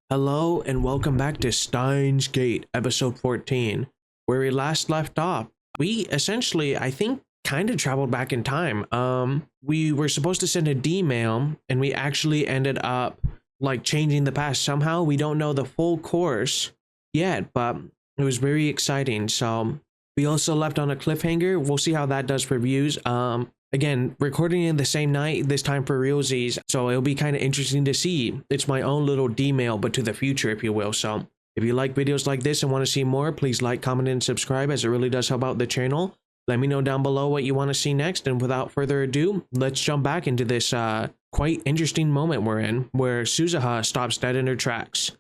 Hello and welcome back to Steins Gate, episode 14, where we last left off. We essentially, I think, kind of traveled back in time. We were supposed to send a D-mail, and we actually ended up, like, changing the past. Somehow, we don't know the full course yet, but it was very exciting. So, we also left on a cliffhanger. We'll see how that does for views. Again, recording in the same night, this time for realsies, so it'll be kind of interesting to see. It's my own little D-mail, but to the future, if you will. So if you like videos like this and want to see more, please like, comment, and subscribe, as it really does help out the channel. Let me know down below what you want to see next, and without further ado, let's jump back into this quite interesting moment we're in, where Suzuha stops dead in her tracks.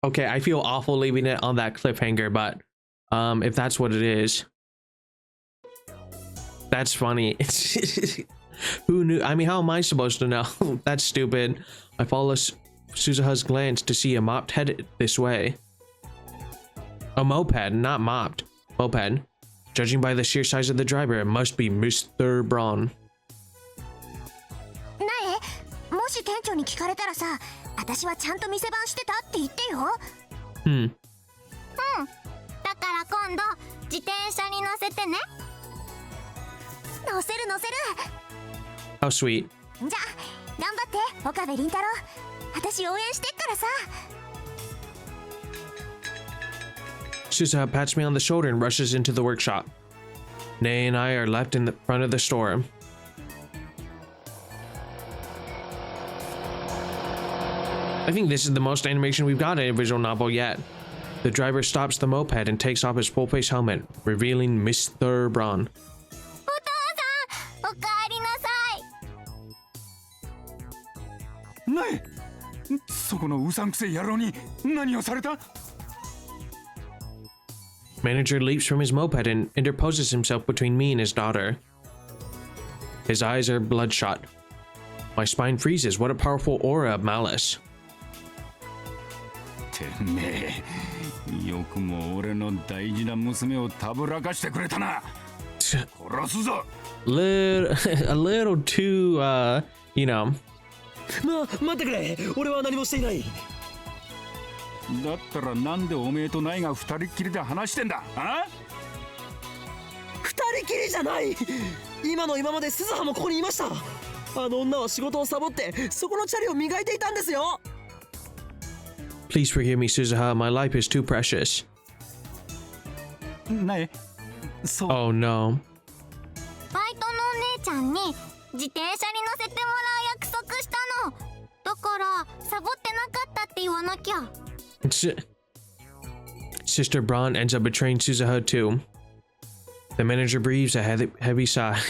Okay, I feel awful leaving it on that cliffhanger, but if that's what it is, that's funny. Who knew? I mean, how am I supposed to know? That's stupid. I follow Suzuha's glance to see a moped headed this way. A moped, not mopped. Moped. Judging by the sheer size of the driver, it must be Mr. Braun. How sweet. Suzuha pats me on the shoulder and rushes into the workshop. Nay and I are left in the front of the store. I think this is the most animation we've got in a visual novel yet. The driver stops the moped and takes off his full-face helmet, revealing Mr. Braun. Manager leaps from his moped and interposes himself between me and his daughter. His eyes are bloodshot. My spine freezes. What a powerful aura of malice. A little too, you know. Please forgive me, Suzuha. My life is too precious. Oh no. Sister Braun ends up betraying Suzuha too. The manager breathes a heavy sigh.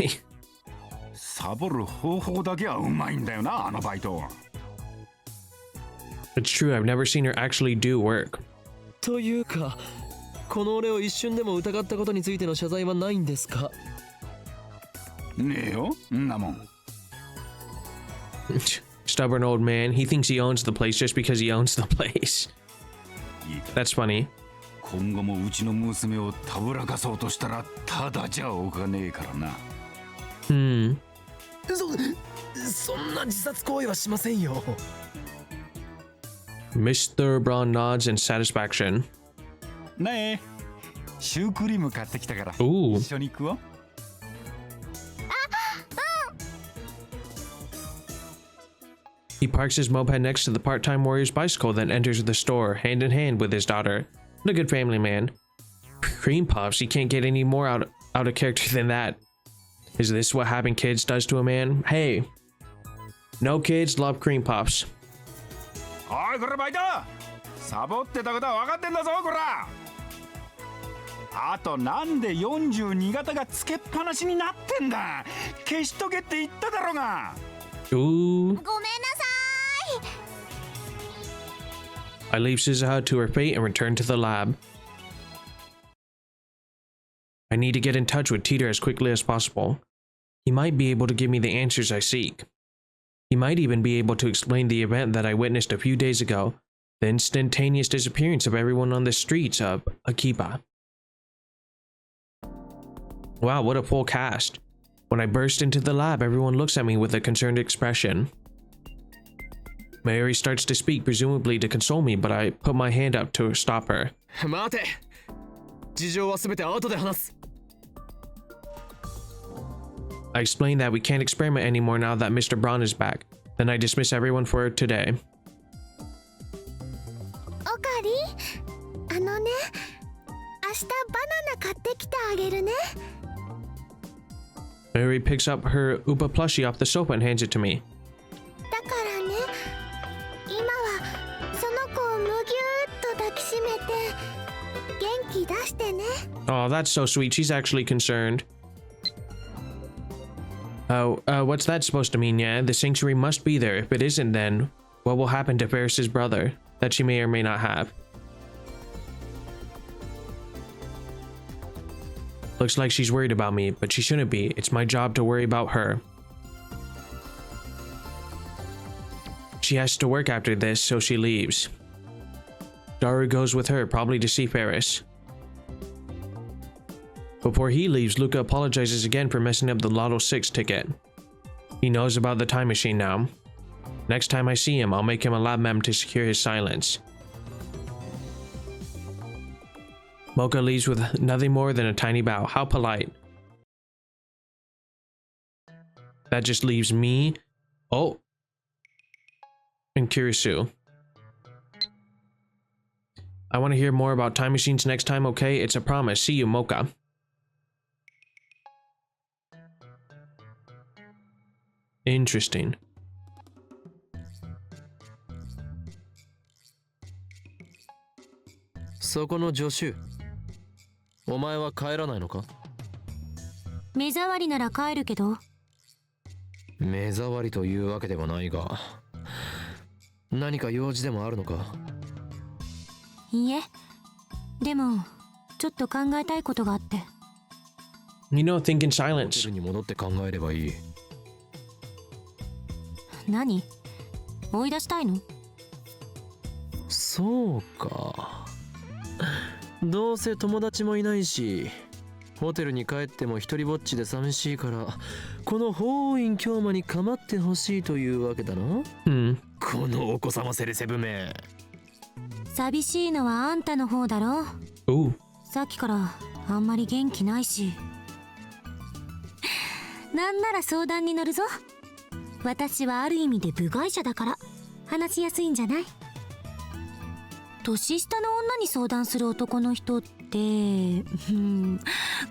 It's true, I've never seen her actually do work. Stubborn old man, he thinks he owns the place just because he owns the place. That's funny. Mr. Braun nods in satisfaction. Ooh. He parks his moped next to the part-time warrior's bicycle, then enters the store, hand in hand with his daughter. What a good family man. Cream puffs, he can't get any more out of character than that. Is this what having kids does to a man? Hey, no kids love cream puffs. Ooh. I leave Suzuha to her fate and return to the lab. I need to get in touch with Teeter as quickly as possible. He might be able to give me the answers I seek. He might even be able to explain the event that I witnessed a few days ago, the instantaneous disappearance of everyone on the streets of Akiba. Wow, what a full cast. When I burst into the lab, everyone looks at me with a concerned expression. Mary starts to speak, presumably to console me, but I put my hand up to stop her. 待て。事情はすべて後で話す。I explain that we can't experiment anymore now that Mr. Braun is back. Then I dismiss everyone for today. おかり、あのね、明日バナナ買ってきてあげるね。Mary picks up her Upa plushie off the sofa and hands it to me. だからね、今はその子をむぎゅーっと抱きしめて元気出してね。Oh, that's so sweet. She's actually concerned. Oh, what's that supposed to mean? Yeah, the sanctuary must be there. If it isn't, then what will happen to Ferris's brother that she may or may not have? Looks like she's worried about me, but she shouldn't be. It's my job to worry about her. She has to work after this, so she leaves. Daru goes with her, probably to see Ferris. Before he leaves, Luca apologizes again for messing up the Lotto 6 ticket. He knows about the time machine now. Next time I see him, I'll make him a lab mem to secure his silence. Mocha leaves with nothing more than a tiny bow. How polite. That just leaves me, oh, and Kurisu. I want to hear more about time machines next time, okay? It's a promise. See you, Mocha. Interesting. そこの助手。お前は帰らないのか？目障りなら帰るけど。目障りというわけではないが、何か用事でもあるのか？いいえ。でもちょっと考えたいことがあって。You know, think in silence. ホテルに戻って考えればいい。何？追い出したいの？そうか。どうせ友達もいないし、ホテルに帰っても一人ぼっちで寂しいから、この法院京馬に構ってほしいというわけだな。このお子様セレセブめ。寂しいのはあんたの方だろ。さっきからあんまり元気ないし。なんなら相談に乗るぞ。私はある意味で部外者だから話しやすいんじゃない？年下の女に相談する男の人って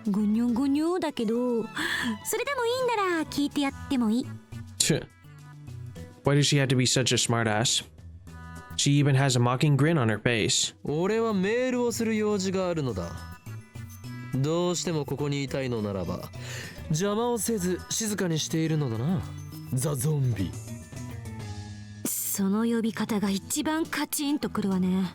ぐにょぐにょだけど、それでもいいんなら聞いてやってもいい。Why does she have to be such a smartass? She even has a mocking grin on her face. 俺はメールをする用事があるのだ。どうしてもここにいたいのならば邪魔をせず静かにしているのだな。ザ・ゾンビ。その呼び方が一番カチンとくるわね。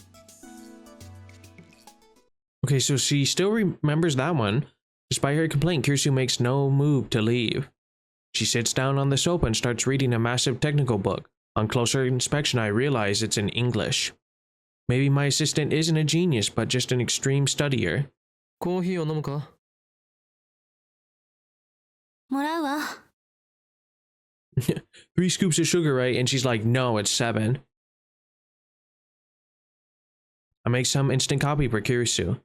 Okay, so she still remembers that one. Despite her complaint, Kirsu makes no move to leave. She sits down on the sofa and starts reading a massive technical book. On closer inspection, I realize it's in English. Maybe my assistant isn't a genius, but just an extreme studier. コーヒーを飲むか？もらうわ。3 scoops of sugar, right? And she's like, no, it's 7. I make some instant coffee for Kirisu.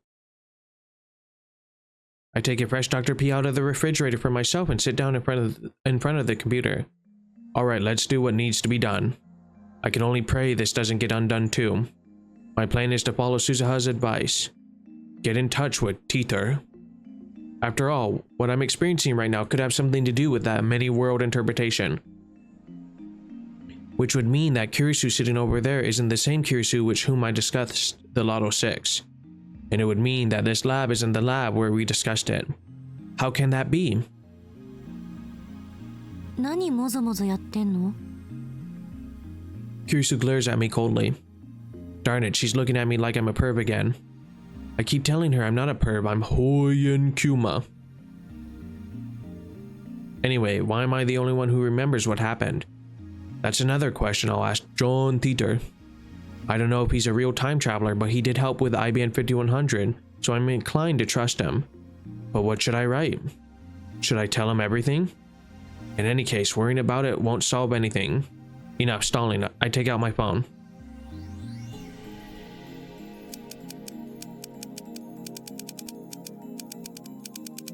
I take a fresh Dr. P out of the refrigerator for myself and sit down in front of the computer. Alright, let's do what needs to be done. I can only pray this doesn't get undone too. My plan is to follow Suzuha's advice. Get in touch with Teether. After all, what I'm experiencing right now could have something to do with that many-world interpretation. Which would mean that Kirisu sitting over there isn't the same Kirisu with whom I discussed the Lotto 6. And it would mean that this lab isn't the lab where we discussed it. How can that be? 何もぞもぞやってんの？ Kirisu glares at me coldly. Darn it, she's looking at me like I'm a perv again. I keep telling her I'm not a perv, I'm Hoyen Kuma. Anyway, why am I the only one who remembers what happened? That's another question I'll ask John Teeter. I don't know if he's a real time traveler, but he did help with IBN 5100, so I'm inclined to trust him. But what should I write? Should I tell him everything? In any case, worrying about it won't solve anything. Enough stalling. I take out my phone.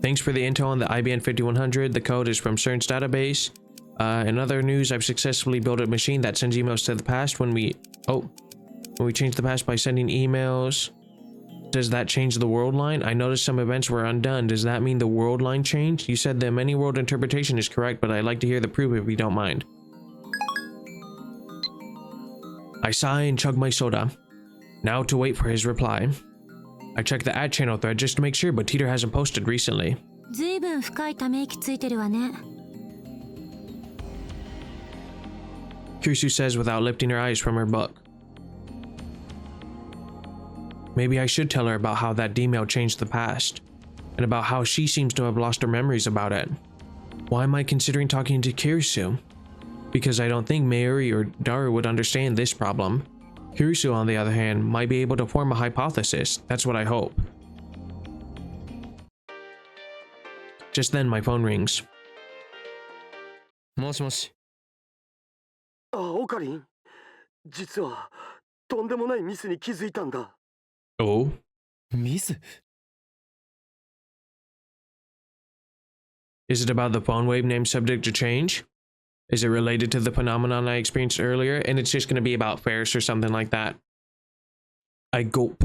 Thanks for the intel on the IBN 5100. The code is from CERN's database. In other news, I've successfully built a machine that sends emails to the past when we change the past by sending emails. Does that change the world line? I noticed some events were undone. Does that mean the world line changed? You said the many world interpretation is correct, but I'd like to hear the proof if you don't mind. I sigh and chug my soda. Now to wait for his reply. I check the ad channel thread just to make sure, but Teeter hasn't posted recently. ずいぶん深いため息ついてるわね。Kirsu says without lifting her eyes from her book. Maybe I should tell her about how that D-mail changed the past, and about how she seems to have lost her memories about it. Why am I considering talking to Kirsu? Because I don't think Mayuri or Daru would understand this problem. Kirsu, on the other hand, might be able to form a hypothesis. That's what I hope. Just then, my phone rings. もしもし。あ、オカリン。実はとんでもないミスに気づいたんだ。Oh? ミス？ Is it about the phone wave named subject to change? Is it related to the phenomenon I experienced earlier? And it's just going to be about Ferris or something like that. I gulp.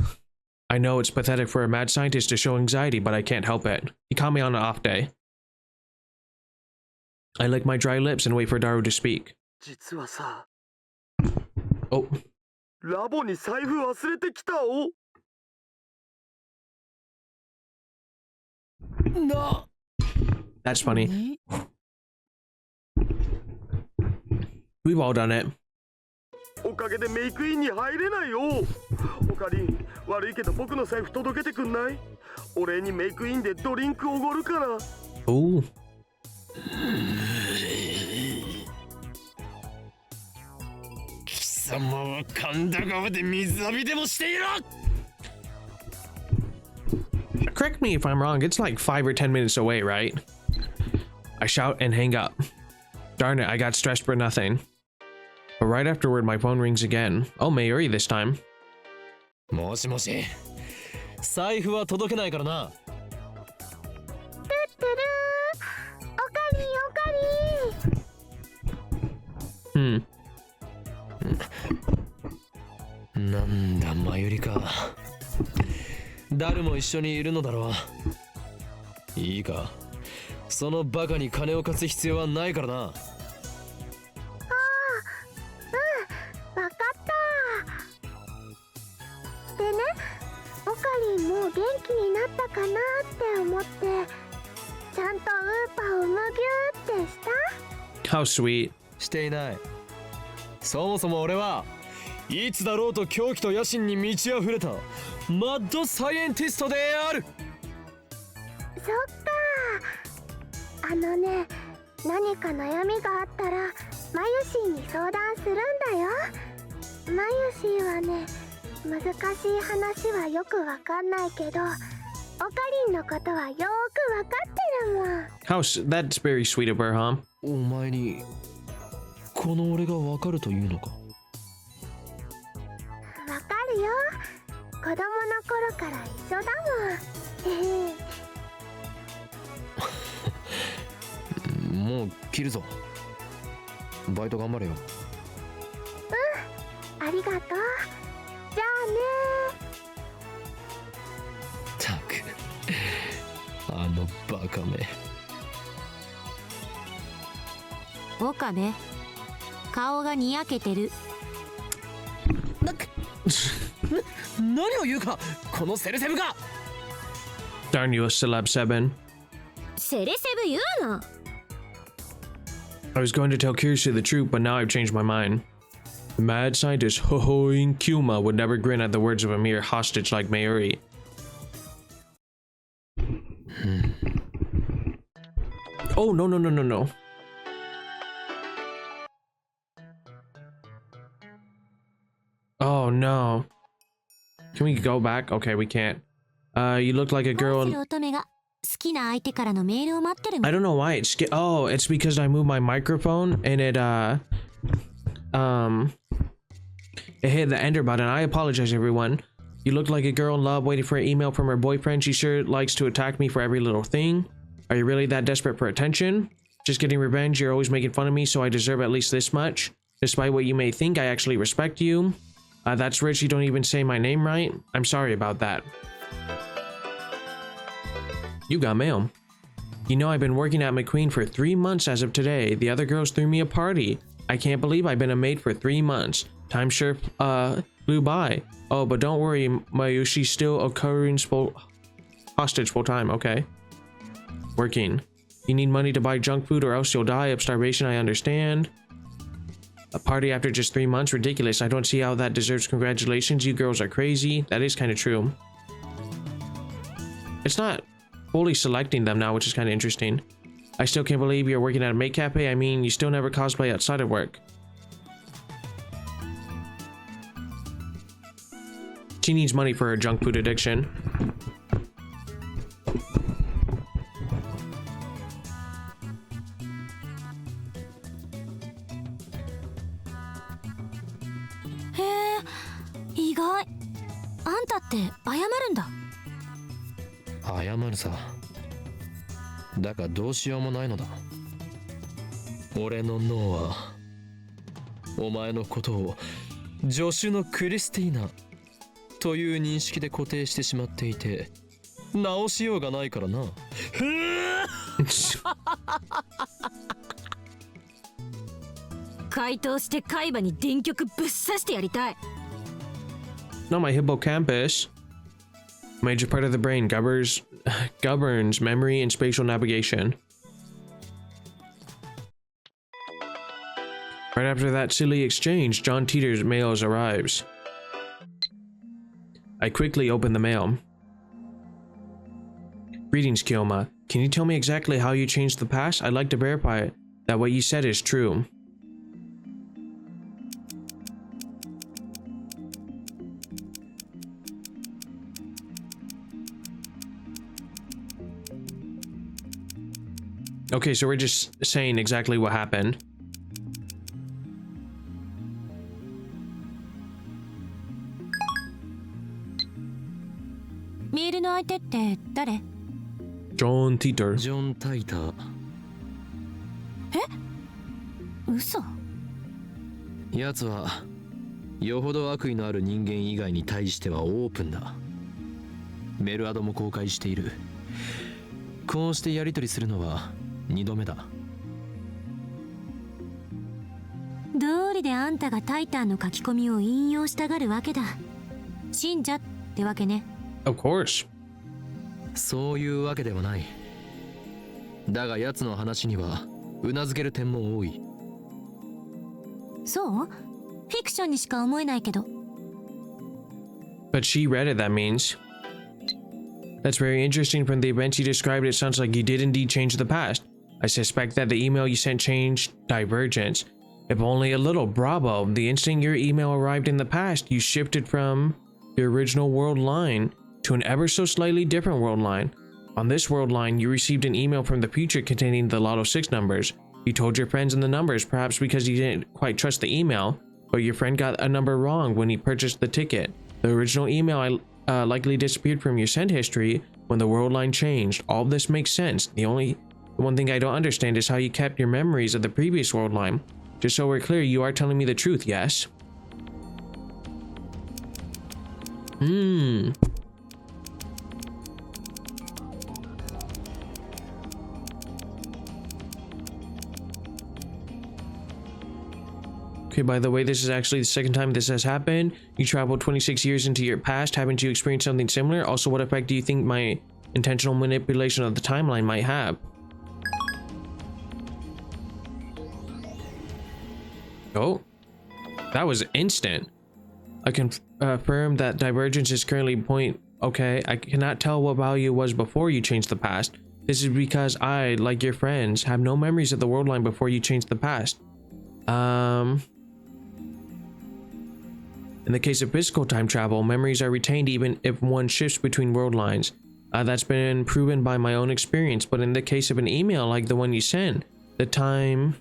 I know it's pathetic for a mad scientist to show anxiety, but I can't help it. He caught me on an off day. I lick my dry lips and wait for Daru to speak. 実はさ、 Oh. ラボに財布忘れてきたお。な。 That's funny. We've all done it. おかげでメイクインに入れないよ。オカリン、悪いけど僕の財布届けてくんない？お礼にメイクインでドリンクおごるから。Oh. 貴様は神田川で水浴びでもしていろ。 Correct me if I'm wrong, it's like 5 or 10 minutes away, right? I shout and hang up. Darn it, I got stressed for nothing. But right afterward, my phone rings again. Oh, Mayuri this time. もしもし。財布は届けないからな。トゥットゥルー。オカリンオカリン。なんだ、マユリか。誰も一緒にいるのだろう。いいか。そのバカに金を貸す必要はないからな。わかったでね、オカリンもう元気になったかなって思ってちゃんとウーパーをむぎゅーってした？ How sweet. していない。そもそも俺はいつだろうと狂気と野心に満ち溢れたマッドサイエンティストである。そっか。あのね、何か悩みがあったらマユシーに相談するんだよ。マユシーはね、難しい話はよくわかんないけど、オカリンのことはよーくわかってるもん。That's very sweet of her, huh? お前にこの俺がわかるというのか？わかるよ。子供の頃から一緒だもん。もう切るぞ。バイト頑張れよ。ありがとう。じゃあね。たく、あのバカめ。岡部、顔がにやけてる。何を言うか、このセルセブが。Darn you, Celeb 7. セレセブ言うな。I was going to tell Kirsu the truth, but now I've changed my mind. The mad scientist Hohoin Kyuma would never grin at the words of a mere hostage like Mayuri. Oh, no, no, no, no, no. Oh, no. Can we go back? Okay, we can't. You look like a girl. どうする乙女が好きな相手からのメールを待ってるの。 I don't know why oh, it's because I moved my microphone and it hit the ender button. I apologize, everyone. You look like a girl in love waiting for an email from her boyfriend. She sure likes to attack me for every little thing. Are you really that desperate for attention? Just getting revenge? You're always making fun of me, so I deserve at least this much. Despite what you may think, I actually respect you. That's rich. You don't even say my name right. I'm sorry about that. You got mail. You know, I've been working at McQueen for 3 months as of today. The other girls threw me a party. I can't believe I've been a maid for 3 months. Time sure flew by. Oh, but don't worry, Mayushi's still occurring hostage full time, okay? Working. You need money to buy junk food or else you'll die of starvation, I understand. A party after just 3 months? Ridiculous. I don't see how that deserves congratulations. You girls are crazy. That is kind of true. It's not fully selecting them now, which is kind of interesting. I still can't believe you're working at a maid cafe. I mean, you still never cosplay outside of work. She needs money for her junk food addiction. Hey, 意外。あんたって謝るんだ。謝るさ。だがどうしようもないのだ。俺の脳はお前のことを助手のクリスティーナという認識で固定してしまっていて直しようがないからな。解凍して海馬に電極ぶっ刺してやりたい。 Not my hippocampus. Major part of the brain governs memory and spatial navigation. Right after that silly exchange, John Teeter's mail arrives. I quickly open the mail. Greetings, Kyoma. Can you tell me exactly how you changed the past? I'd like to verify that what you said is true. Okay, so we're just saying exactly what happened. メールの相手って誰？ John Teeter. ジョン・タイター。嘘。奴はよほど悪意のある人間以外に対してはオープンだ。メルアドも公開している。こうしてやり取りするのは2度目だ。道理であんたがタイタンの書き込みを引用したがるわけだ。信者ってわけね。Of course. そういうわけではない。だが奴の話にはうなずける点も多い。そう？フィクションにしか思えないけど。But she read it, that means. That's very interesting. From the events you described, it sounds like you did indeed change the past. I suspect that the email you sent changed Divergence. If only a little. Bravo. The instant your email arrived in the past, you shifted from the original world line to an ever so slightly different world line. On this world line, you received an email from the future containing the Lotto 6 numbers. You told your friends in the numbers, perhaps because you didn't quite trust the email, but your friend got a number wrong when he purchased the ticket. The original email likely disappeared from your send history when the world line changed. All of this makes sense. The one thing I don't understand is how you kept your memories of the previous world line. Just so we're clear, you are telling me the truth, yes? Okay, by the way, this is actually the second time this has happened. You traveled 26 years into your past. Haven't you experienced something similar? Also, what effect do you think my intentional manipulation of the timeline might have? Oh, that was instant. I can confirm that Divergence is currently point. Okay, I cannot tell what value was before you changed the past. This is because I, like your friends, have no memories of the world line before you changed the past. In the case of physical time travel, memories are retained even if one shifts between world lines. That's been proven by my own experience, but in the case of an email like the one you sent, the time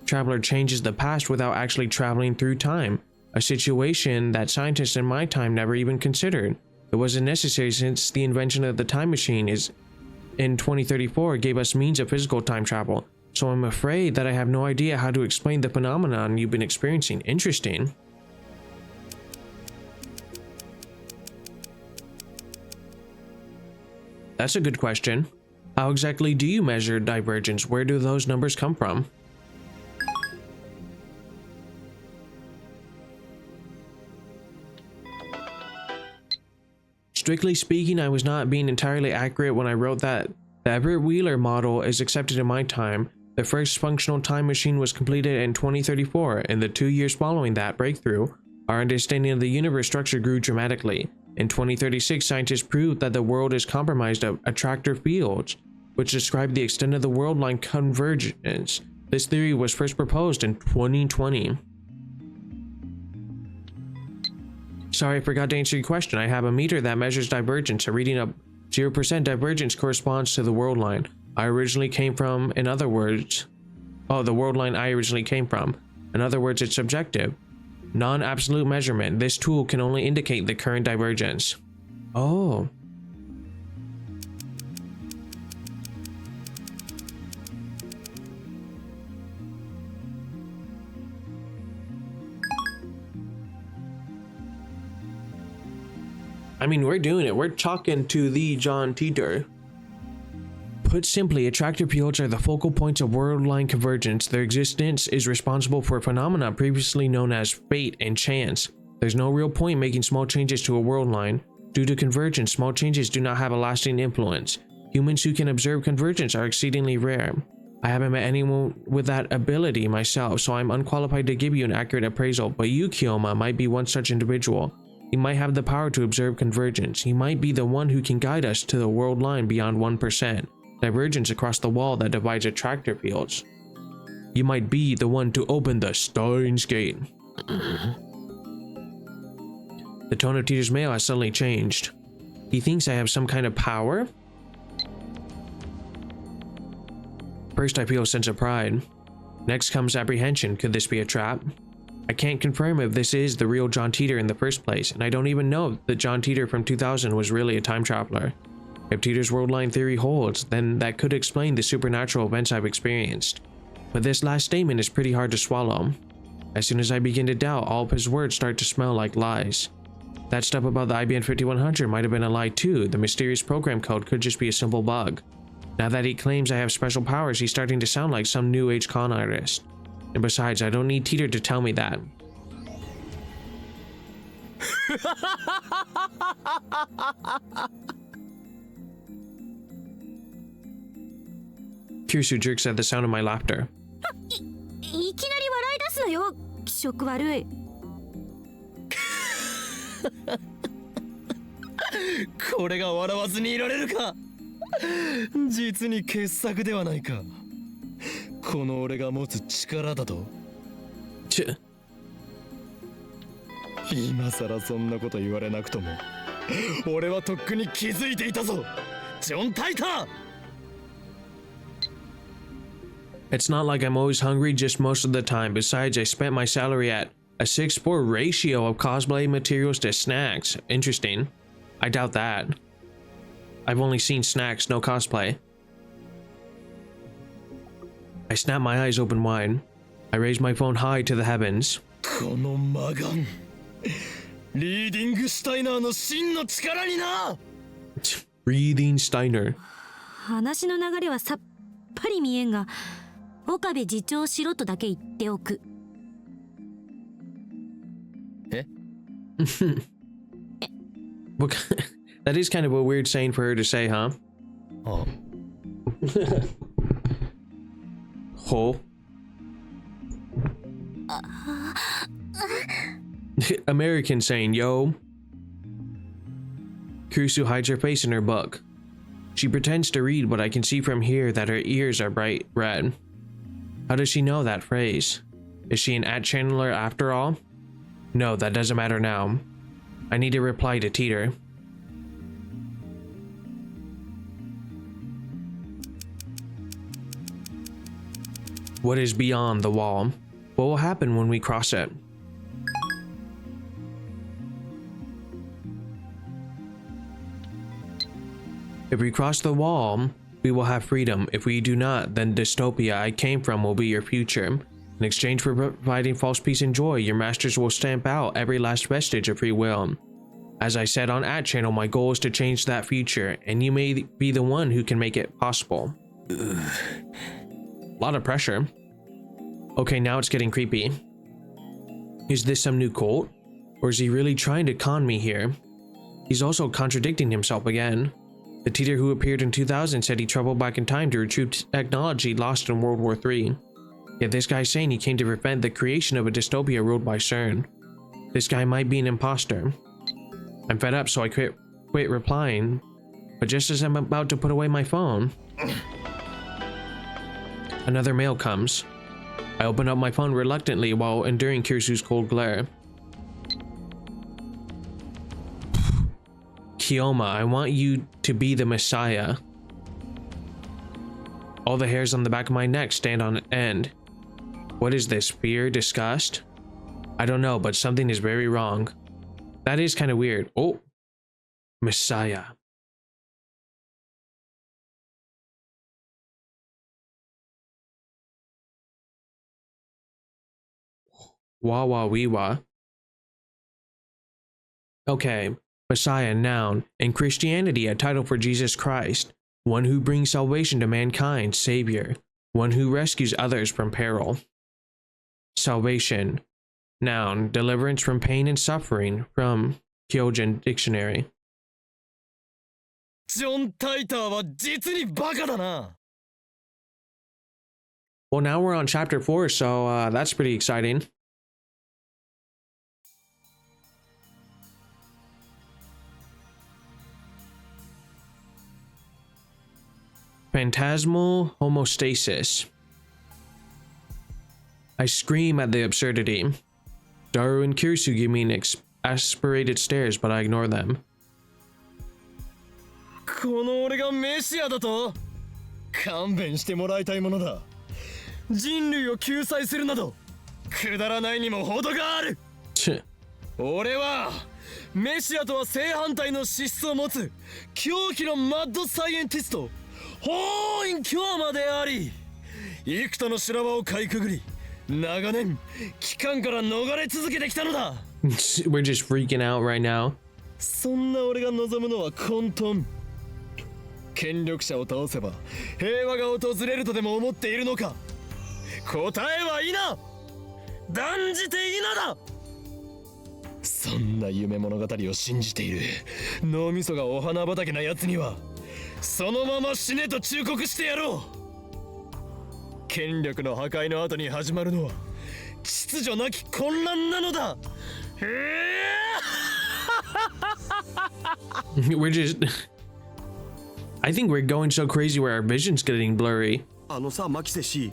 traveler changes the past without actually traveling through time, a situation that scientists in my time never even considered. It wasn't necessary since the invention of the time machine in 2034 gave us means of physical time travel, so I'm afraid that I have no idea how to explain the phenomenon you've been experiencing. Interesting. That's a good question. How exactly do you measure divergence? Where do those numbers come from? Strictly speaking, I was not being entirely accurate when I wrote that the Everett-Wheeler model is accepted in my time. The first functional time machine was completed in 2034. In the 2 years following that breakthrough, our understanding of the universe structure grew dramatically. In 2036, scientists proved that the world is comprised of attractor fields, which describe the extent of the world line convergence. This theory was first proposed in 2020. Sorry, I forgot to answer your question. I have a meter that measures divergence. A reading of 0% divergence corresponds to the world line I originally came from. In other words, the world line I originally came from. In other words, it's subjective. Non-absolute measurement. This tool can only indicate the current divergence. Oh. I mean, we're doing it. We're talking to the John Titor. Put simply, attractor fields are the focal points of world line convergence. Their existence is responsible for phenomena previously known as fate and chance. There's no real point making small changes to a world line. Due to convergence, small changes do not have a lasting influence. Humans who can observe convergence are exceedingly rare. I haven't met anyone with that ability myself, so I'm unqualified to give you an accurate appraisal, but you, Kyoma, might be one such individual. He might have the power to observe convergence. He might be the one who can guide us to the world line beyond 1%. Divergence across the wall that divides attractor fields. You might be the one to open the Steins gate. The tone of Titor's mail has suddenly changed. He thinks I have some kind of power? First, I feel a sense of pride. Next comes apprehension. Could this be a trap? I can't confirm if this is the real John Titor in the first place, and I don't even know that John Titor from 2000 was really a time traveler. If Titor's world line theory holds, then that could explain the supernatural events I've experienced. But this last statement is pretty hard to swallow. As soon as I begin to doubt, all of his words start to smell like lies. That stuff about the IBM 5100 might have been a lie too. The mysterious program code could just be a simple bug. Now that he claims I have special powers, he's starting to sound like some new age con artist. And besides, I don't need Titor to tell me that. Kirsu jerks at the sound of my laughter. いきなり笑い出すのよ、気色悪い。これが笑わずにいられるか。実に傑作ではないか。この俺が持つ力だと。今さらそんなこと言われなくとも、俺はとっくに気づいていたぞ、ジョン・タイター。It's not like I'm always hungry just most of the time. Besides, I spent my salary at a 6:4 ratio of cosplay materials to snacks. Interesting. I doubt that. I've only seen snacks, no cosplay. I snap my eyes open wide. I raise my phone high to the heavens. この魔眼、リーディングシュタイナーの真の力にな。Breathing Steiner. 話の流れはさっぱり見えんが、岡部次長しろとだけ言っておく。えThat is kind of a weird saying for her to say, huh? Oh. Ho. American saying, yo. Kurusu hides her face in her book. She pretends to read, but I can see from here that her ears are bright red. How does she know that phrase? Is she an ad-channeler after all? No, that doesn't matter now. I need to reply to Titor. What is beyond the wall? What will happen when we cross it? If we cross the wall, we will have freedom. If we do not, then dystopia I came from will be your future. In exchange for providing false peace and joy, your masters will stamp out every last vestige of free will. As I said on @channel, my goal is to change that future, and you may be the one who can make it possible. A lot of pressure. Okay, now it's getting creepy. Is this some new cult? Or is he really trying to con me here? He's also contradicting himself again. The teacher who appeared in 2000 said he traveled back in time to retrieve technology lost in World War III. Yet this guy's saying he came to prevent the creation of a dystopia ruled by CERN. This guy might be an imposter. I'm fed up, so I quit replying. But just as I'm about to put away my phone, another mail comes. I open up my phone reluctantly while enduring Kirisu's cold glare. Kioma, I want you to be the Messiah. All the hairs on the back of my neck stand on end. What is this? Fear? Disgust? I don't know, but something is very wrong. That is kind of weird. Oh, Messiah. Wah wah wee wah. Okay, Messiah, noun. In Christianity, a title for Jesus Christ. One who brings salvation to mankind, Savior. One who rescues others from peril. Salvation. Noun, deliverance from pain and suffering, from Kyojin Dictionary. John Titor は実にバカだな。Well, now we're on chapter 4, so that's pretty exciting. Phantasmal homostasis. I scream at the absurdity. Daru and Kirisu give me exasperated stares, but I ignore them. この俺がメシアだと？勘弁してもらいたいものだ。人類を救済するなどくだらないにも程がある。俺はメシアとは正反対の資質を持つ狂気のマッドサイエンティスト法院教魔であり、幾多の修羅場をかいくぐり長年機関から逃れ続けてきたのだ。We're just freaking out right now. そんな俺が望むのは混沌。権力者を倒せば平和が訪れるとでも思っているのか。答えは否。断じて否だ。そんな夢物語を信じている脳みそがお花畑なやつにはそのまま死ねと忠告してやろう。権力の破壊の後に始まるのは秩序なき混乱なのだ。We're just... I think we're going so crazy where our vision's getting blurry. あのさ、マキセ氏、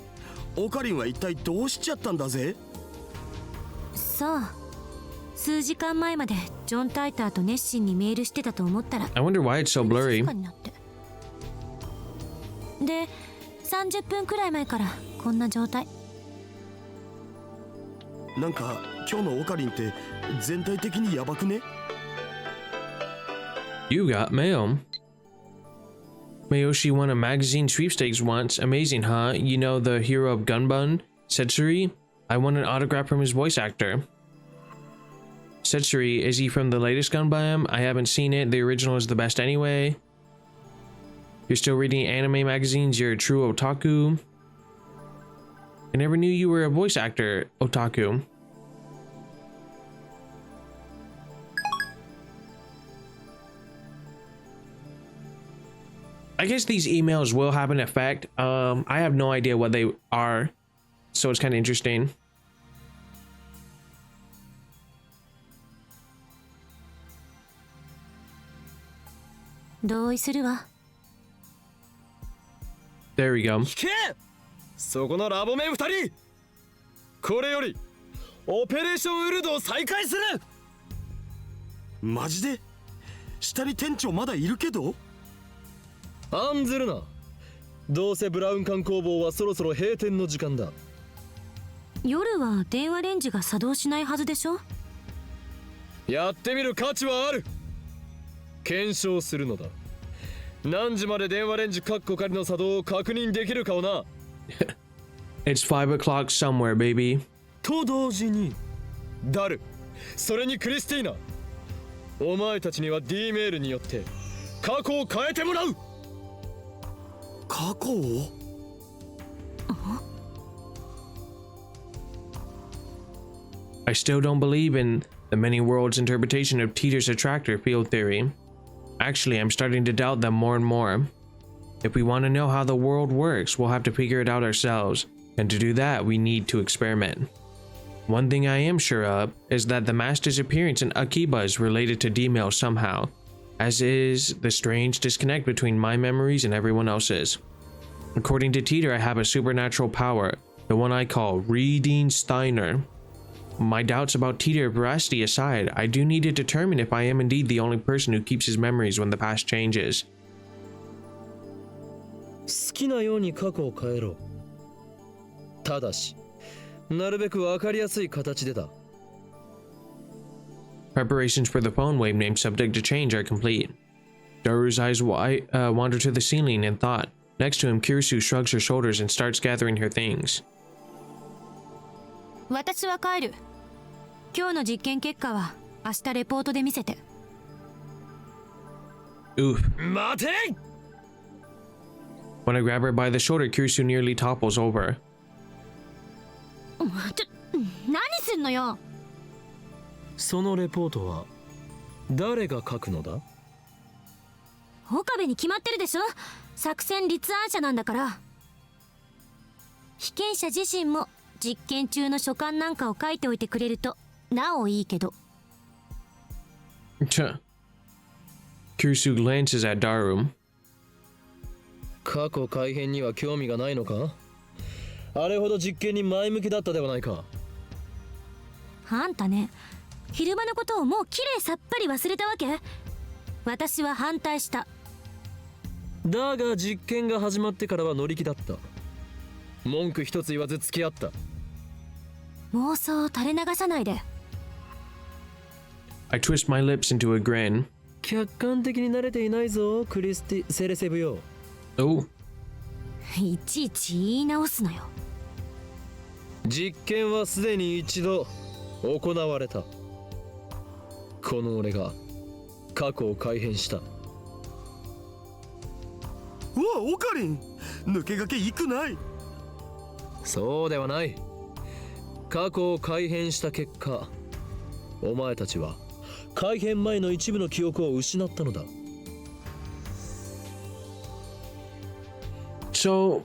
オカリンは一体どうしちゃったんだぜ。さあ、数時間前までジョン・タイターと熱心にメールしてたと思ったら I wonder why it's so blurry. 静かになってで、30分くらい前からこんな状態。なんか今日のオカリンって全体的にヤバくね。 You got mail. Mayoshi won a magazine sweepstakes once. Amazing, huh? You know the hero of Gunbun, Setsuri? I won an autograph from his voice actor. Setsuri, is he from the latest Gunbun? I haven't seen it. The original is the best anyway. You're still reading anime magazines? You're a true otaku. I never knew you were a voice actor, otaku. I guess these emails will have an effect. I have no idea what they are, so it's kind of interesting. There we go. 聞け！そこのラボメン2人！これよりオペレーションウルドを再開する！マジで？下に店長まだいるけど？案ずるな。どうせブラウン管工房はそろそろ閉店の時間だ。夜は電話レンジが作動しないはずでしょ。やってみる価値はある。検証するのだ。何時まで電話レンジカッコ仮の作動を確認できるかをな。It's 5 o'clock somewhere, baby. と同時にダル、それにクリスティーナ、お前たちには D メールによって過去を変えてもらう。過去をI still don't believe in the many worlds interpretation of Teeter's attractor field theory. Actually, I'm starting to doubt them more and more. If we want to know how the world works, we'll have to figure it out ourselves, and to do that, we need to experiment. One thing I am sure of is that the Master's appearance in Akiba is related to D-Mail somehow, as is the strange disconnect between my memories and everyone else's. According to Teeter, I have a supernatural power, the one I call Reading Steiner. My doubts about Teeter veracity aside, I do need to determine if I am indeed the only person who keeps his memories when the past changes. 好きなように過去を変えろ。ただし、なるべく分かりやすい形でだ。Preparations for the phone wave named Subject to Change are complete. Daru's eyes wander to the ceiling in thought. Next to him, Kirisu shrugs her shoulders and starts gathering her things. 私は帰る。今日の実験結果は明日レポートで見せて。Oof. 待て！ When I grab her by the shoulder, Kirisu nearly topples over. 何すんのよ。そのレポートは誰が書くのだ？岡部に決まってるでしょ。作戦立案者なんだから。被験者自身も実験中の所感なんかを書いておいてくれるとなおいいけど。Kirisu glances at Daru. 過去改変には興味がないのか？あれほど実験に前向きだったではないか。あんたね、昼間のことをもうきれいさっぱり忘れたわけ？私は反対した。だが実験が始まってからは乗り気だった。文句一つ言わず付き合った。妄想を垂れ流さないで。I twist my lips into a grin. 客観的に慣れていないぞ、クリスティ・セレセブよ。Oh. いちいち言い直すなよ。実験はすでに一度行われた。この俺が過去を改変した。うわ、オカリン、抜け駆け行くない。そうではない。過去を改変した結果、お前たちは改変前の一部の記憶を失ったのだ。So,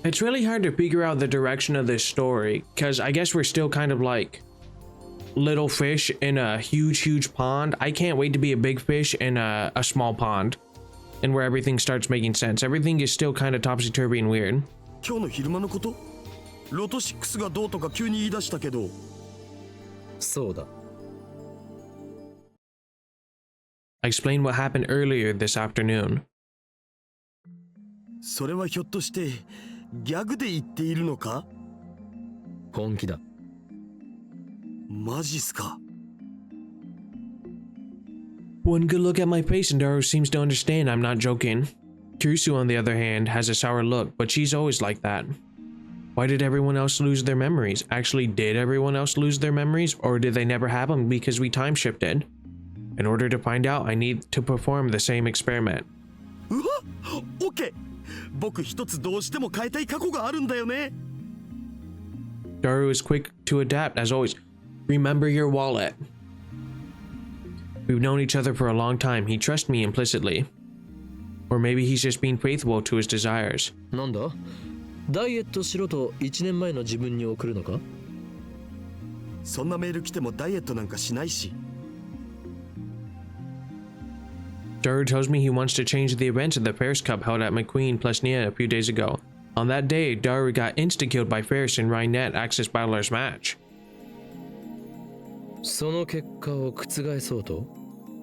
it's really hard to figure out the direction of this story, because I guess we're still kind of like little fish in a huge pond. I can't wait to be a big fish in a small pond, and where everything starts making sense. Everything is still kind of topsy-turvy and weird. 今日の昼間のこと？ロト6がどうとか急に言い出したけど。そうだ。I explained what happened earlier this afternoon. それはひょっとしてギャグで言っているのか？本気だ。マジっすか。One good look at my face and Daru seems to understand I'm not joking. Kirisu, on the other hand, has a sour look, but she's always like that. Why did everyone else lose their memories? Actually, did everyone else lose their memories, or did they never have them because we time shifted? In order to find out, I need to perform the same experiment. うわ、オッケー。僕一つどうしても変えたい過去があるんだよね。Daru is quick to adapt, as always. Remember your wallet. We've known each other for a long time. He trusts me implicitly. Or maybe he's just being faithful to his desires. なんだ？ダイエットしろと1年前の自分に送るのか？そんなメール来てもダイエットなんかしないし。Daru tells me he wants to change the events of the Ferris Cup held at McQueen plus Nia a few days ago. On that day, Daru got insta-killed by Ferris in Rhinette Access Battlers match. その結果を覆そうと？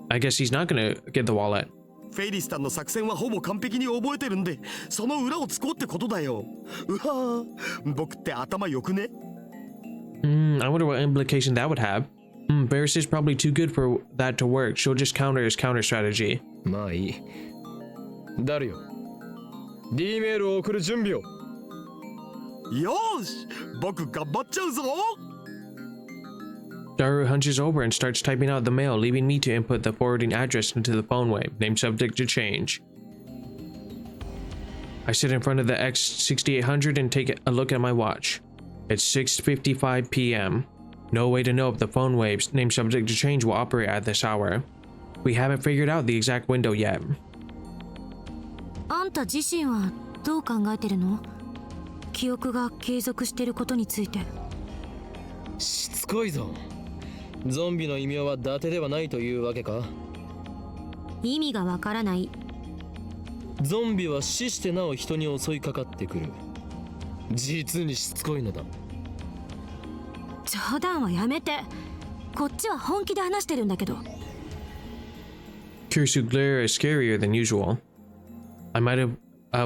I guess he's not gonna get the wallet. フェイリスタンの作戦はほぼ完璧に覚えてるんで、その裏をつこうってことだよ。うわー、僕って頭良くね？ I wonder what implication that would have. Varys is probably too good for that to work. She'll just counter his counter strategy. まあいい。ダルよ、D メールを送る準備を。よーし、僕頑張っちゃうぞ。Daru hunches over and starts typing out the mail, leaving me to input the forwarding address into the phone wave. Name subject to change. I sit in front of the X6800 and take a look at my watch. It's 6:55 p.m. No way to know if the phone wave's name subject to change will operate at this hour. We haven't figured out the exact window yet. あんた自身はどう考えてるの？記憶が継続してることについて。しつこいぞ。ゾンビの異名は伊達ではないというわけか？意味がわからない。ゾンビは死してなお人に襲いかかってくる。実にしつこいのだ。冗談はやめて。こっちは本気で話してるんだけど。Kirsu glare is scarier than usual. I might have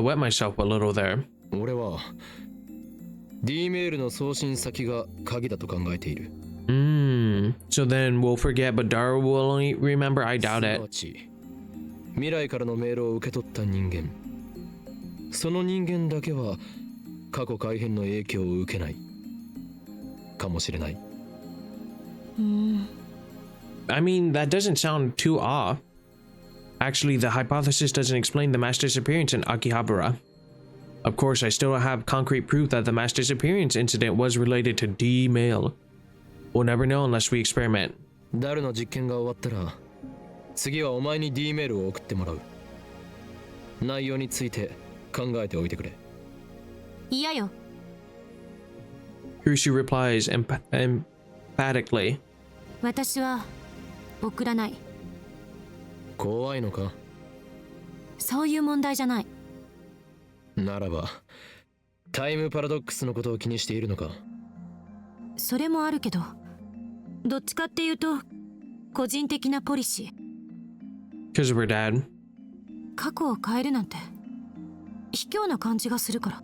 wet myself a little there. 俺は D メールの送信先が鍵だと考えている。So then we'll forget, but Daru will only remember. I doubt すな it. わち未来からのメールを受け取った人間、その人間だけは過去改変の影響を受けないかもしれない。I mean, that doesn't sound too off. Actually, the hypothesis doesn't explain the mass disappearance in Akihabara. Of course, I still don't have concrete proof that the mass disappearance incident was related to D-Mail. We'll never know unless we experiment. ダルの実験が終わったら、次はお前に D メールを送ってもらう。内容について考えておいてくれ。嫌よ。Kirsu replies emphatically. 私は送らない。怖いのか？そういう問題じゃない。ならば、タイムパラドックスのことを気にしているのか？それもあるけど、どっちかっていうと個人的なポリシー。 Because of her dad. 過去を変えるなんて卑怯な感じがするから。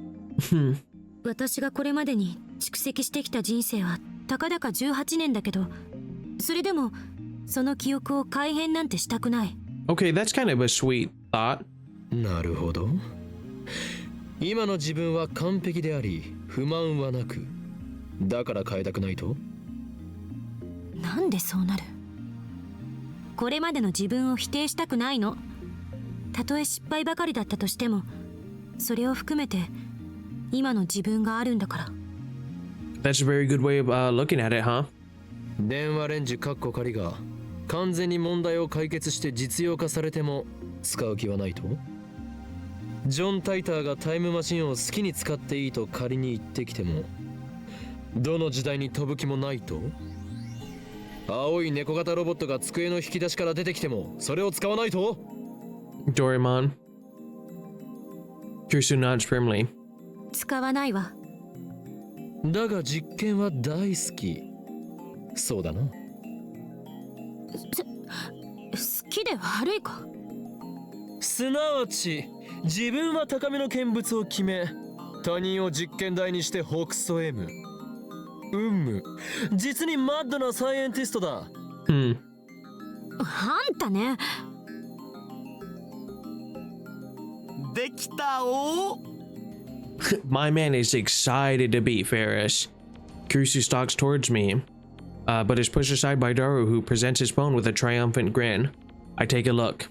私がこれまでに蓄積してきた人生はたかだか18年だけど、それでもその記憶を改変なんてしたくない。 Okay, that's kind of a sweet thought. なるほど。今の自分は完璧であり不満はなく、だから変えたくないと？なんでそうなる？これまでの自分を否定したくないの。たとえ失敗ばかりだったとしても、それを含めて今の自分があるんだから。 That's a very good way of looking at it, huh? 電話レンジ仮が完全に問題を解決して実用化されても使う気はないと？ジョン・タイターがタイムマシンを好きに使っていいと仮に言ってきても、どの時代に飛ぶ気もないと？青い猫型ロボットが机の引き出しから出てきてもそれを使わないと？ Doraemon. Kirsu nods firmly. 使わないわ。だが実験は大好き。そうだな。好きで悪いか？すなわち自分は高めの見物を決め、他人を実験台にしてほくそ笑む。実にマッドなサイエンティストだ。あんたね。できたお。My man is excited to beat Ferris. Kirsu stalks towards me, but is pushed aside by Daru, who presents his phone with a triumphant grin. I take a look.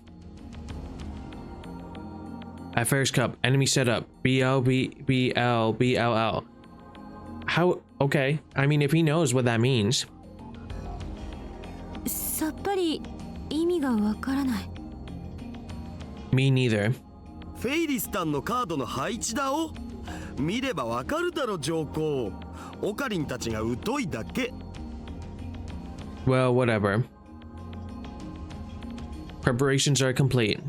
At Ferris Cup, enemy setup, BLBLBLL. How? Okay, I mean, if he knows what that means. さっぱり意味がわからない。 Me neither. フェイリスタンのカードの配置だお。見ればわかるだろ上皇。オカリンたちが疎いだけ。 Well, whatever. Preparations are complete.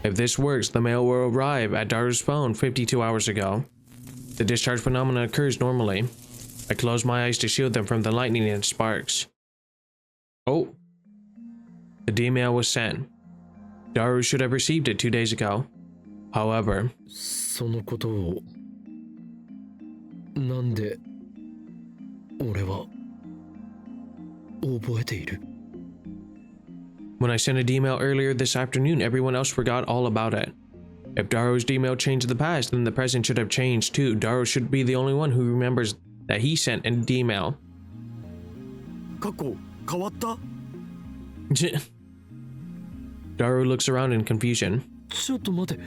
If this works, the mail will arrive at Daru's phone 52 hours ago. The discharge phenomenon occurs normally. I close my eyes to shield them from the lightning and sparks. Oh. The D-mail was sent. Daru should have received it 2 days ago. However, そのことをなんで俺は覚えている？ when I sent a D-mail earlier this afternoon, everyone else forgot all about it. If Daru's D-mail changed the past, then the present should have changed too. Daru should be the only one who remembers that he sent a D-mail. 過去変わった？ Daru looks around in confusion. ちょっと待て、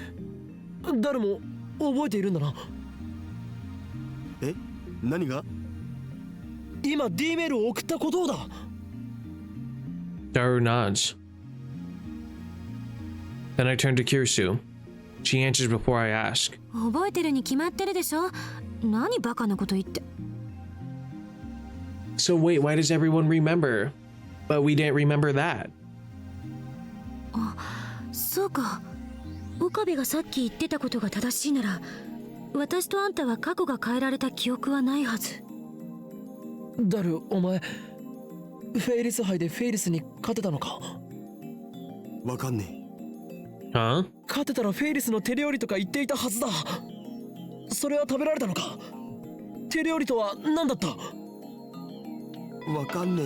誰も覚えているんだな。え？何が？今 D メールを送ったことをだ。 Daru nods. Then I turn to Kirisu. She answers before I ask. 覚えてるに決まってるでしょ。何バカなこと言って。 So wait, why does everyone remember? But we didn't remember that. そうか。岡部がさっき言ってたことが正しいなら、私とあんたは過去が変えられた記憶はないはず。ダル、お前フェイリス杯でフェイリスに勝てたのか？わかんね Huh? 勝てたらフェイリスの手料理とか言っていたはずだ。それは食べられたのか？手料理とは何だった？え。わかんね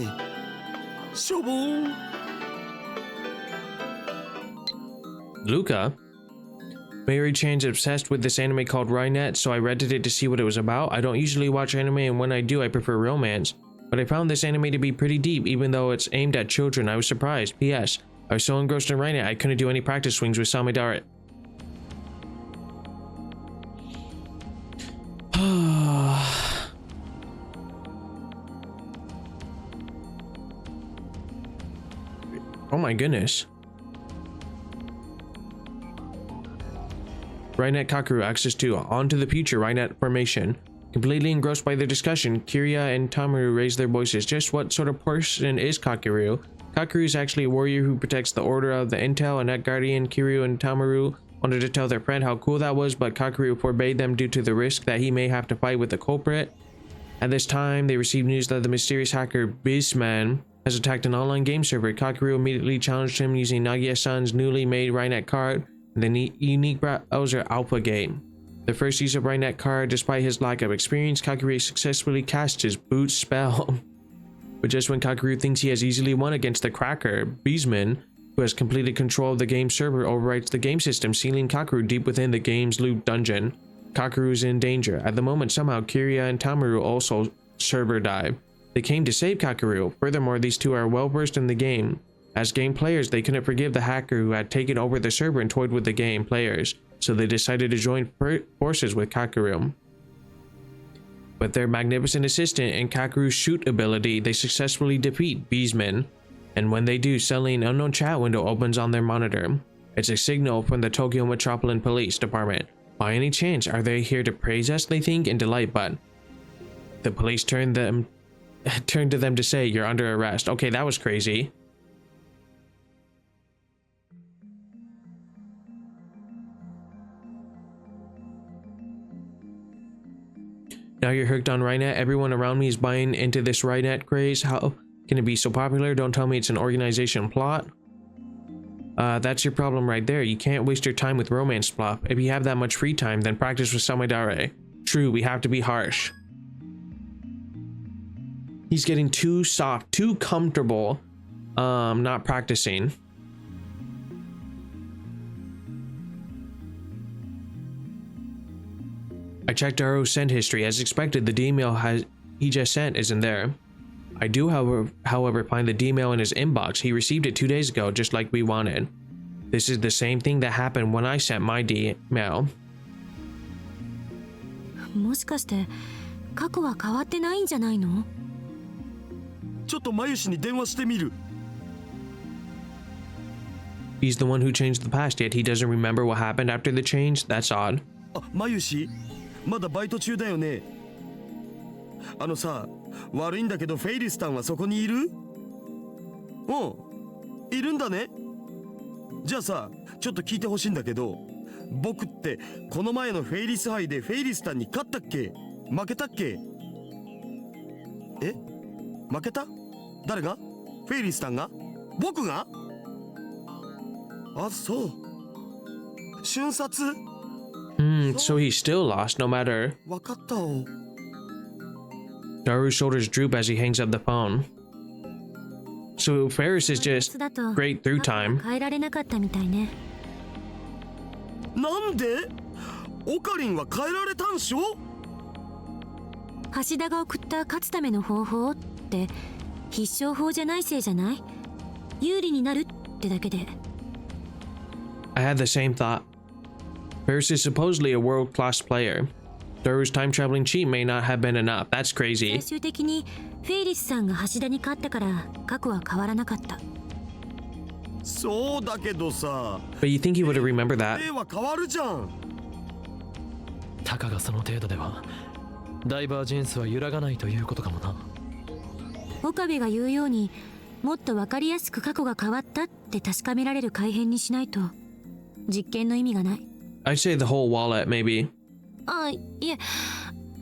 え。しょぼーん。 Luca? Mary-chan's obsessed with this anime called Rainet, so I rented it to see what it was about. I don't usually watch anime, and when I do, I prefer romance. But I found this anime to be pretty deep, even though it's aimed at children. I was surprised. P.S. I was so engrossed in Rainet, I couldn't do any practice swings with Samidare. Oh my goodness. Rainet Kakeru access to On to the Future Rainet formation. Completely engrossed by the discussion, Kiria and Tamaru raise their voices. Just what sort of person is Kakeru? Kakeru is actually a warrior who protects the Order of the Intel, a net guardian. Kiryu and Tamaru wanted to tell their friend how cool that was, but Kakeru forbade them due to the risk that he may have to fight with the culprit. At this time, they received news that the mysterious hacker Beastman has attacked an online game server. Kakeru immediately challenged him using Nagia-san's newly made Rainet card and the unique browser Alpha game. The first use of Rainet card, despite his lack of experience, Kakeru successfully casts his boot spell. But just when Kakeru thinks he has easily won against the cracker, Beastman, who has completed control of the game server, overwrites the game system, sealing Kakeru deep within the game's loot dungeon. Kakeru is in danger. At the moment, somehow Kiria and Tamaru also server dive. They came to save Kakeru. Furthermore, these two are well versed in the game. As game players, they couldn't forgive the hacker who had taken over the server and toyed with the game players, so they decided to join forces with Kakeru. With their magnificent assistant and Kakeru's shoot ability, they successfully defeat Beastman. And when they do, suddenly an unknown chat window opens on their monitor. It's a signal from the Tokyo Metropolitan Police Department. By any chance, are they here to praise us, they think, and delight, but the police turned to them to say, "You're under arrest." Okay, that was crazy. Now you're hooked on Rainet. Everyone around me is buying into this Rainet craze. How can it be so popular? Don't tell me it's an organization plot. That's your problem right there. You can't waste your time with romance plot. If you have that much free time, then practice with Samidare. True, we have to be harsh. He's getting too soft, too comfortable, not practicing. I checked Daru's send history. As expected, the D-mail he just sent isn't there. I do, however, find the D-mail in his inbox. He received it 2 days ago, just like we wanted. This is the same thing that happened when I sent my D-mail. もしかして過去は変わってないんじゃないの？ちょっとマユシに電話してみる。 He's the one who changed the past, yet he doesn't remember what happened after the change? That's odd. あ、マユシ？まだバイト中だよね。あのさ、悪いんだけどフェイリスタンはそこにいる？うん、いるんだね。じゃあさ、ちょっと聞いてほしいんだけど、僕ってこの前のフェイリス杯でフェイリスタンに勝ったっけ？負けたっけ？え？負けた？誰が？フェイリスタンが？僕が？ああ、そう。瞬殺？ So he's still lost no matter. わかったお。Daru's shoulders droop as he hangs up the phone. So Ferris is just だと great through time. 変えられなかったみたいね。なんで？オカリンは変えられたんしょ？橋田が送った勝つための方法って必勝法じゃないせいじゃない？有利になるってだけで。I had the same thought. Ferris is supposedly a world-class player. Daru's time-traveling cheat may not have been enough. That's 最 crazy. 終的にフェイリスさんが橋田に勝ったから過去は変わらなかった。そうだけどさ。But you think he would have remembered that? 例は変わるじゃん。たかがその程度ではダイバージェンスは揺らがないということかもな。岡部が言うようにもっと分かりやすく過去が変わったって確かめられる改変にしないと実験の意味がない。 I'd say the whole wallet, maybe. あ、いえ、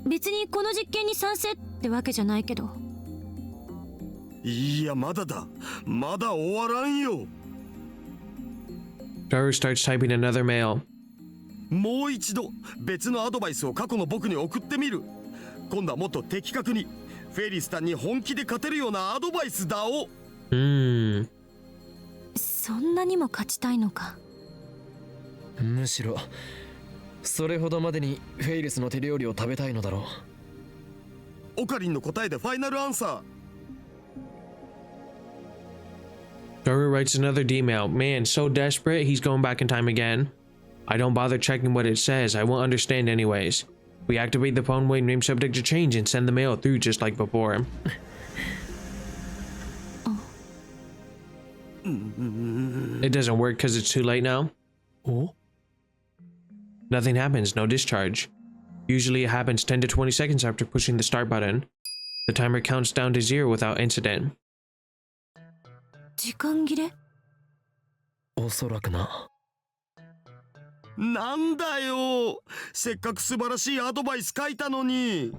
別にこの実験に賛成ってわけじゃないけど。いや、まだだ。まだ終わらんよ。Daru starts typing another mail. もう一度別のアドバイスを過去の僕に送ってみる。今度はもっと的確にフェリスタンに本気で勝てるようなアドバイスだお。そんなにも勝ちたいのか。むしろそれほどまでにフェイリスの手料理を食べたいのだろう。オカリンの答えでファイナルアンサー。Daru writes another D-mail. Man, so desperate, he's going back in time again. I don't bother checking what it says. I won't understand anyways. We activate the phone waiting name subject to change and send the mail through just like before. It doesn't work because it's too late now. Oh? Nothing happens, no discharge. Usually it happens 10 to 20 seconds after pushing the start button. The timer counts down to 0 without incident. 時間切れ？おそらくな。なんだよ。せっかく素晴らしいアドバイス書いたのに。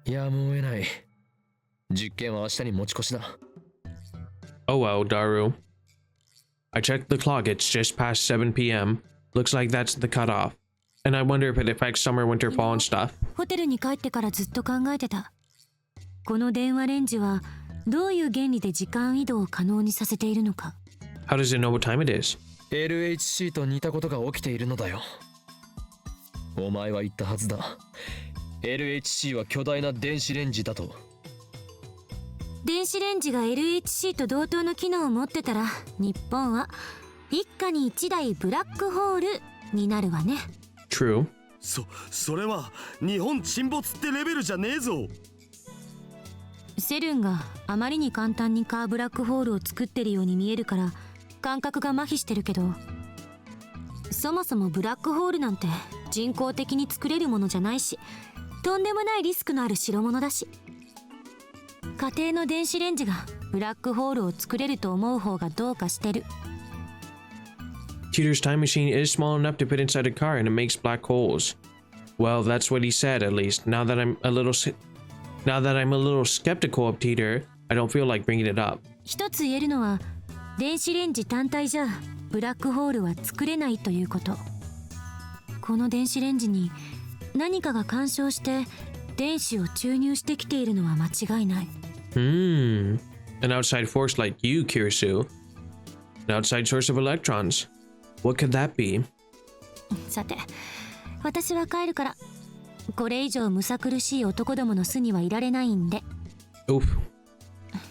やむを得ない。実験は明日に持ち越しだ。Oh well, Daru. I checked the clock, it's just past 7 p.m. Looks like that's the cutoff. And I wonder if it affects summer, winter, fall and stuff. ホテルに帰ってからずっと考えてた。この電話レンジはどういう原理で時間移動を可能にさせているのか。How does it know what time it is? LHC と似たことが起きているのだよ。お前は言ったはずだ。LHC は巨大な電子レンジだと。電子レンジが LHC と同等の機能を持ってたら日本は一家に一台ブラックホールになるわね。 True. それは日本沈没ってレベルじゃねえぞ。セルンがあまりに簡単にカーブラックホールを作ってるように見えるから感覚が麻痺してるけど、そもそもブラックホールなんて人工的に作れるものじゃないし、とんでもないリスクのある代物だし、家庭の電子レンジがブラックホールを作れると思う方がどうかしてる。 Tutor's time machine is small enough to fit inside a car and it makes black holes. Well, that's what he said at least. Now that I'm a little skeptical of Teeter, I don't feel like bringing it up. 一つ言えるのは電子レンジ単体じゃブラックホールは作れないということ。この電子レンジに何かが干渉して電子を注入してきているのは間違いない。An outside force like you, Kirisu. An outside source of electrons. What could that be? さて、私は帰るから。これ以上むさ苦しい男どもの巣にはいられないんで。Oof.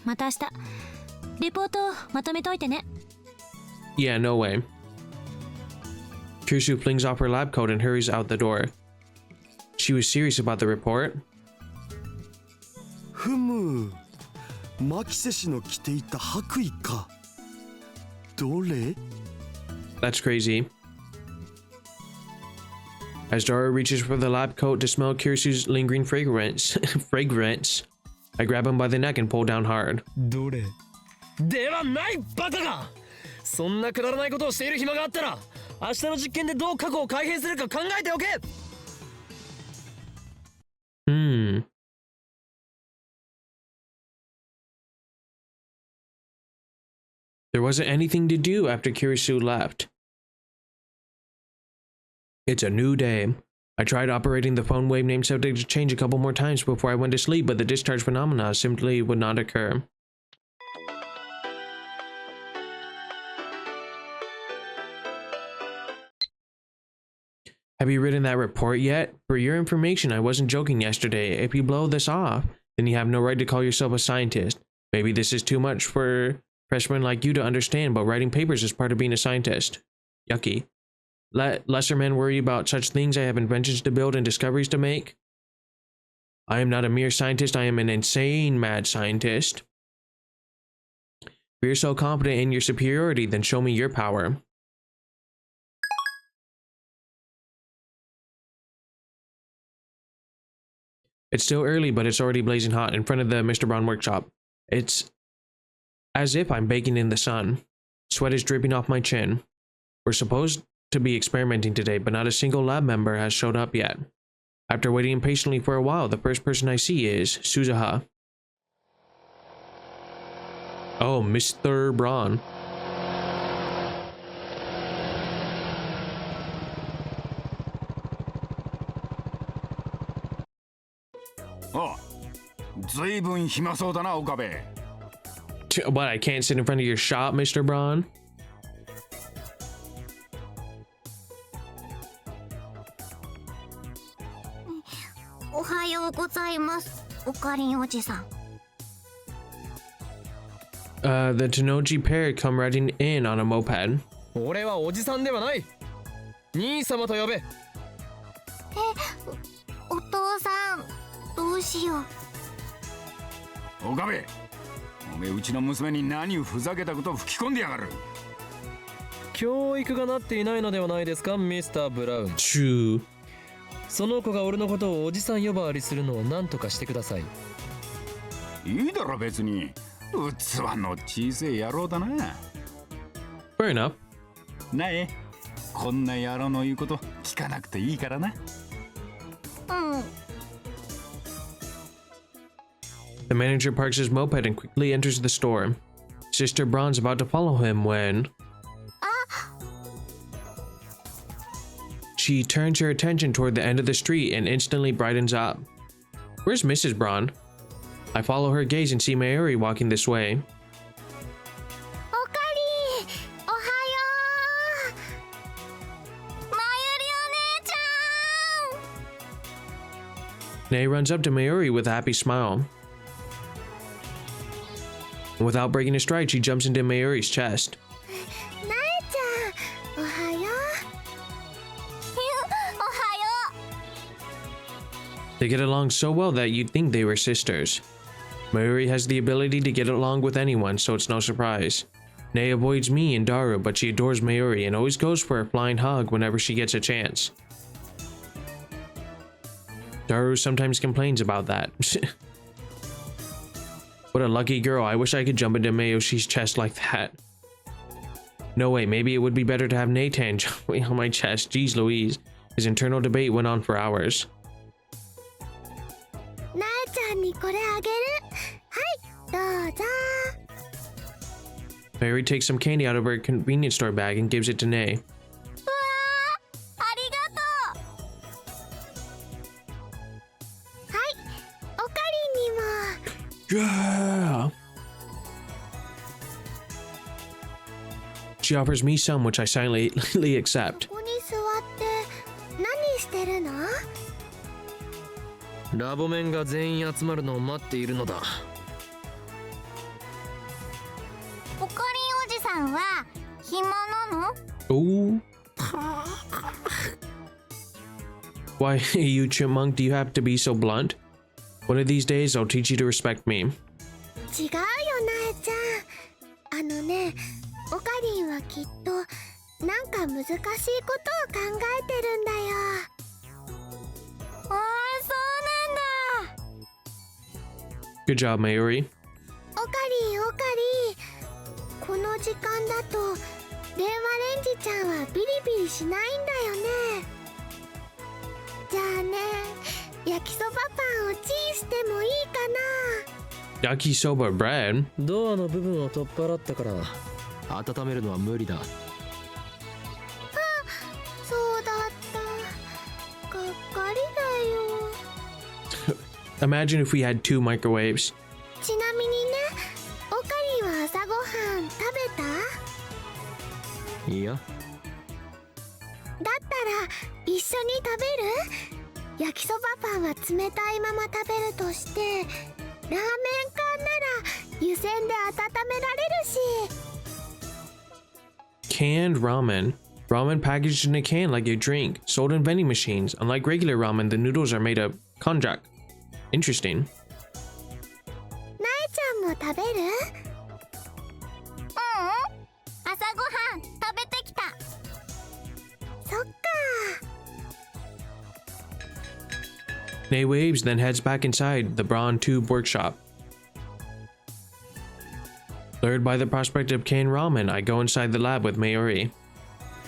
また明日レポートまとめといてね。 Yeah, no way. Kirisu flings off her lab coat and hurries out the door. She was serious about the report. ふむ、マキセ氏の着ていた白衣か。どれ？ That's crazy. As Daru reaches for the lab coat to smell Kirisu's lingering fragrance, I grab him by the neck and pull down hard. どれではないバカが。そんなくだらないことをしている暇があったら明日の実験でどう過去を改変するか考えておけ。There wasn't anything to do after Kirisu left. It's a new day. I tried operating the phone wave name subject to change a couple more times before I went to sleep, but the discharge phenomena simply would not occur. Have you written that report yet? For your information, I wasn't joking yesterday. If you blow this off, then you have no right to call yourself a scientist. Maybe this is too much for freshmen like you to understand, but writing papers is part of being a scientist. Yucky. Let lesser men worry about such things. I have inventions to build and discoveries to make. I am not a mere scientist. I am an insane mad scientist. If you're so confident in your superiority, then show me your power. It's still early, but it's already blazing hot in front of the Mr. Braun workshop. It's as if I'm baking in the sun. Sweat is dripping off my chin. We're supposed to be experimenting today, but not a single lab member has showed up yet. After waiting impatiently for a while, the first person I see is Suzuha. Oh, Mr. Braun. Oh, ずいぶん暇そうだな、岡部。What, I can't sit in front of your shop, Mr. Braun? おはようございます、おかりんおじさん。The Tenoji pair come riding in on a moped. 俺はおじさんではない。兄様と呼べ。お父さん、どうしよう。岡部、おめえうちの娘に何をふざけたことを吹き込んでやがる。教育がなっていないのではないですか、ミスター・ブラウン。True. その子が俺のことをおじさん呼ばわりするのを何とかしてください。いいだろ別に。器の小さい野郎だな。Fair enough. なえ、こんな野郎の言うこと聞かなくていいからな。うん。The manager parks his moped and quickly enters the store. Sister Braun's about to follow him when she turns her attention toward the end of the street and instantly brightens up. Where's Mrs. Braun? I follow her gaze and see Mayuri walking this way. おかり、おはよう。まゆりお姉ちゃん。 Nay runs up to Mayuri with a happy smile. Without breaking a stride, she jumps into Mayuri's chest. なえちゃん、おはよう。おはよ They get along so well that you'd think they were sisters. Mayuri has the ability to get along with anyone, so it's no surprise. Nay avoids me and Daru, but she adores Mayuri and always goes for a flying hug whenever she gets a chance. Daru sometimes complains about that. What a lucky girl. I wish I could jump into Mayoshi's chest like that. No way, maybe it would be better to have Nathan jumping on my chest. Jeez Louise. His internal debate went on for hours. う。なえちゃんにこれあげる。はい、どうぞ。Mayuri takes some candy out of her convenience store bag and gives it to Nay. うわー、ありがとう。はい、おかりんにも。 Yeah! She offers me some, which I silently accept. ここに座って何してるの？ラボメンが全員集まるのを待っているのだ。おかりんおじさんは暇なの？ Ooh. Why, you chipmunk, do you have to be so blunt? One of these days, I'll teach you to respect me. 違うよ、なえちゃん。あのね、おかりんはきっとなんか難しいことを考えてるんだよ。ああ、そうなんだ。 Good job, Mayuri. おかりん、おかりん。この時間だと電話レンジちゃんはビリビリしないんだよね。じゃあね、焼きそばパンをチンしてもいいかな？ Yakisoba bread? ドアの部分を取っ払ったから温めるのは無理だ。そうだった。がっかりだよ。 Imagine if we had 2 microwaves. ちなみにね、オカリンは朝ごはん食べた？いや、だったら一緒に食べる？焼きそばパンは冷たいまま食べるとして、ラーメン缶なら湯煎で温められるし。 Canned ramen. Ramen packaged in a can like a drink, sold in vending machines. Unlike regular ramen, the noodles are made of konjac. Interesting. なえちゃんも食べる？朝ごはん食べてきた。そっか。 Nay waves, then heads back inside the Brawn Tube workshop. Lured by the prospect of canned ramen, I go inside the lab with Mayuri.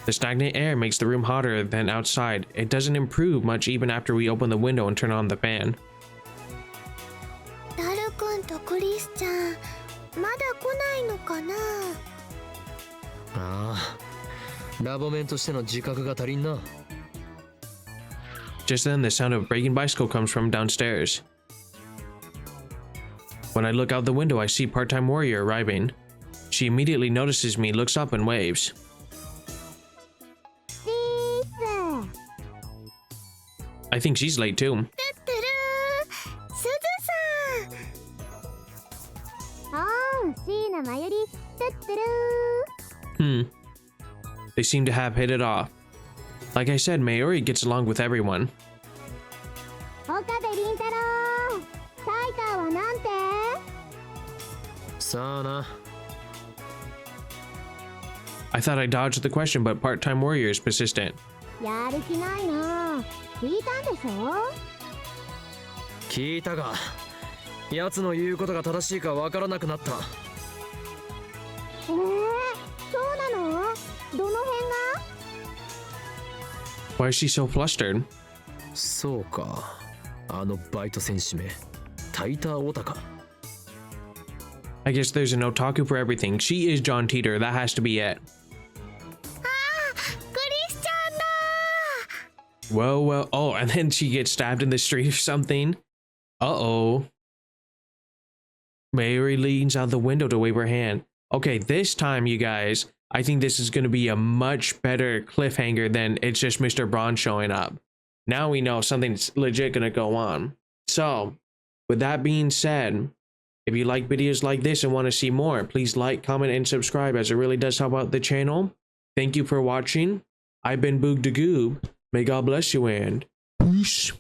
The stagnant air makes the room hotter than outside. It doesn't improve much even after we open the window and turn on the fan. ダルくんとクリスちゃん、まだ来ないのかな？ああ、ラボメンとしての自覚が足りんな。Just then, the sound of breaking bicycle comes from downstairs. When I look out the window, I see part-time warrior arriving. She immediately notices me, looks up, and waves. I think she's late too. トゥットゥルー、すずさん。椎名まゆり、トゥットゥルー。 They seem to have hit it off. Like I said, Mayuri gets along with everyone. 岡部倫太郎、タイターはなんて？さあな。I thought I dodged the question, but part-time warrior is persistent. やる気ないな。聞いたんでしょ？聞いたが、奴の言うことが正しいかわからなくなった。そうなの？どの辺が？ Why is she so flustered? そうか。あのバイト戦士め、タイターオタか。I guess there's an otaku for everything. She is John Teeter. That has to be it. クリスチャンだ。 Well, well. Oh, and then she gets stabbed in the street or something. Uh-oh. Mayuri leans out the window to wave her hand. Okay, this time, you guys, I think this is going to be a much better cliffhanger than it's just Mr. Braun showing up. Now we know something's legit going to go on. So, with that being said, if you like videos like this and want to see more, please like, comment, and subscribe, as it really does help out the channel. Thank you for watching. I've been Boog the Goob. May God bless you and peace.